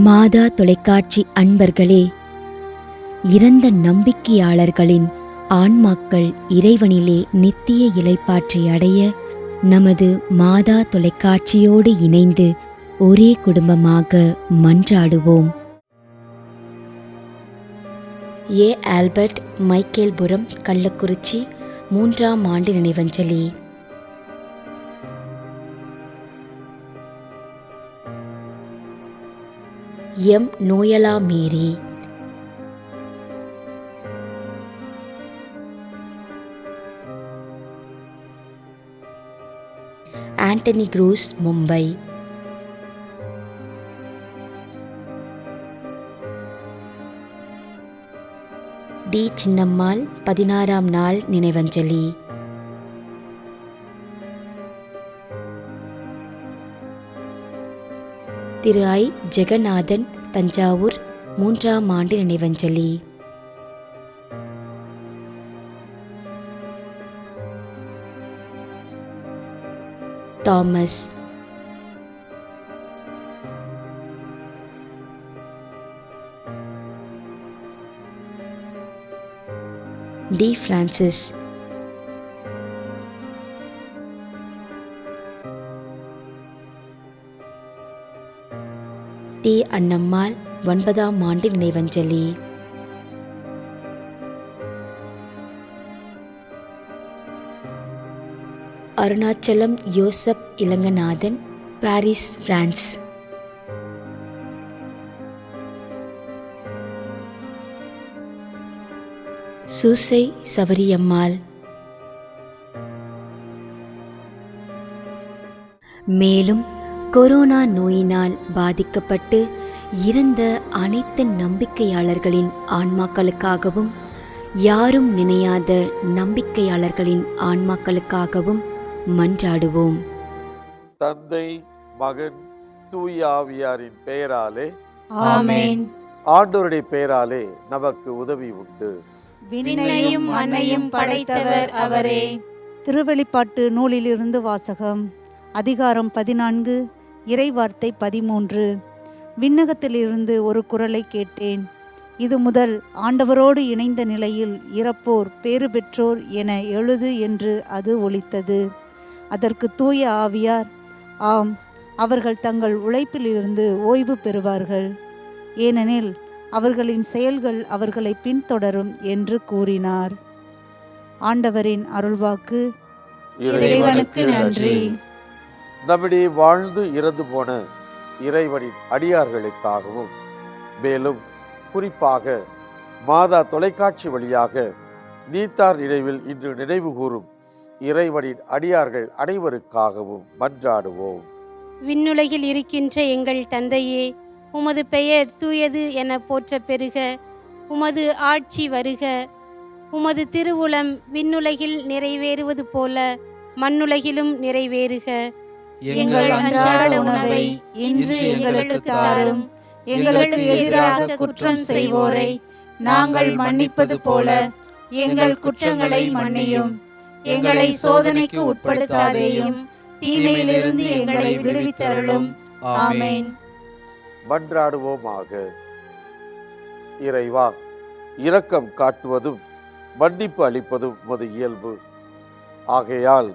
மாதா தொலைக்காட்சி அன்பர்களே, இறந்த நம்பிக்கையாளர்களின் ஆன்மாக்கள் இறைவனிலே நித்திய இளைப்பாற்றி அடைய நமது மாதா தொலைக்காட்சியோடு இணைந்து ஒரே குடும்பமாக மன்றாடுவோம். ஏ. ஆல்பர்ட் மைக்கேல்புரம், கள்ளக்குறிச்சி, 3ஆம் ஆண்டு நினைவஞ்சலி. M. Noela Mary, Antony Cruz, Mumbai. T. Chinnammal, 16ஆம் நாள் நினைவஞ்சலி. திரு ஐ. ஜெகநாதன், தஞ்சாவூர், 3ஆம் ஆண்டு நினைவஞ்சலி. Thomas. T. Francis. T. Annammal, 9ஆம் ஆண்டு நினைவஞ்சலி. Arunachalam Yosap Ilanganathan, Paris, France. சூசை சவரியம்மாள். மேலும் கொரோனா நோயினால் பாதிக்கப்பட்டு இறந்த அனைத்து நம்பிக்கையாளர்களின் ஆன்மாக்களுக்காகவும், யாரும் நினையாத நம்பிக்கையாளர்களின் ஆன்மாக்களுக்காகவும் மன்றாடுவோம். தந்தை, மகன், தூய ஆவியாரின் பெயராலே ஆமென். ஆண்டவருடைய பெயராலே நமக்கு உதவி உண்டு. விண்ணையும் மண்ணையும் படைத்தவர் அவரே. திருவெளிப்பாட்டு நூலிலிருந்து வாசகம். அதிகாரம் 14, இறைவார்த்தை 13. விண்ணகத்திலிருந்து ஒரு குரலை கேட்டேன். இது முதல் ஆண்டவரோடு இணைந்த நிலையில் இறப்போர் பேறு பெற்றோர் என எழுது என்று அது ஒலித்தது. அதற்கு தூய ஆவியார், ஆம், அவர்கள் தங்கள் உழைப்பிலிருந்து ஓய்வு பெறுவார்கள், ஏனெனில் அவர்களின் செயல்கள் அவர்களை பின்தொடரும் என்று கூறினார். ஆண்டவரின் அருள்வாக்கு. இறைவனுக்கு நன்றி. நம்மிடையே வாழ்ந்து இறந்து போன இறைவனின் அடியார்களுக்காகவும், மேலும் குறிப்பாக மாதா தொலைக்காட்சி வழியாக நீத்தார் நினைவில் இன்று நினைவு கூறும் இறைவனின் அடியார்கள் அனைவருக்காகவும் மன்றாடுவோம். விண்ணுலகில் இருக்கின்ற எங்கள் தந்தையே, உமது பெயர் தூயது என போற்ற பெறுக. உமது ஆட்சி வருக. உமது திருவுளம் விண்ணுலகில் நிறைவேறுவது போல மண்ணுலகிலும் நிறைவேறுக. எங்கள் அன்றாட உணவை இன்று எங்களுக்கு தாரும். எங்களுக்கு எதிராக குற்றம் செய்வோரை நாங்கள் மன்னிப்பது போல எங்கள் குற்றங்களை மன்னியும். எங்களை சோதனைக்கு உட்படுத்தாதேயும், தீமையிலிருந்து எங்களை விடுவித்தருளும். ஆமென். மன்றாடுவோமாக. இறைவா, இரக்கம் காட்டுவதும் மன்னிப்பு அளிப்பதும் உமது இயல்பு. ஆகையால்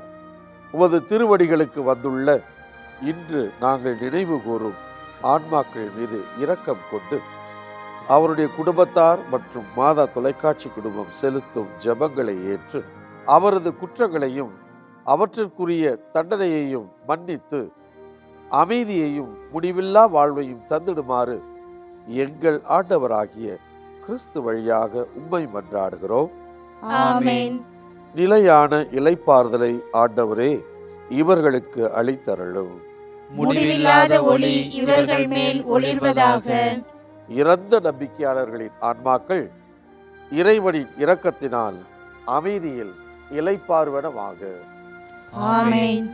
உமது திருவடிகளுக்கு வந்துள்ள இன்று நாங்கள் நினைவு கூறும் ஆன்மாக்கள் மீது இரக்கம் கொண்டு அவருடைய குடும்பத்தார் மற்றும் மாதா தொலைக்காட்சி குடும்பம் செலுத்தும் ஜெபங்களை ஏற்று அவரது குற்றங்களையும் அவற்றிற்குரிய தண்டனையையும் மன்னித்து அமைதியையும் முடிவில்லா வாழ்வையும் தந்திடுமாறு எங்கள் ஆண்டவராகிய கிறிஸ்து வழியாக உம்மை மன்றாடுகிறோம். ஆமென். நிலையான இளைப்பாறுதலை ஆண்டவரே இவர்களுக்கு அளித்தருளும். முடிவில்லாத ஒளி இவர்கள் மேல் ஒளிர்வதாக. இறந்த நம்பிக்கையாளர்களின் ஆன்மாக்கள் இறைவனின் இரக்கத்தினால் அமைதியில் இளைப்பாறுவனவாக. ஆமென்.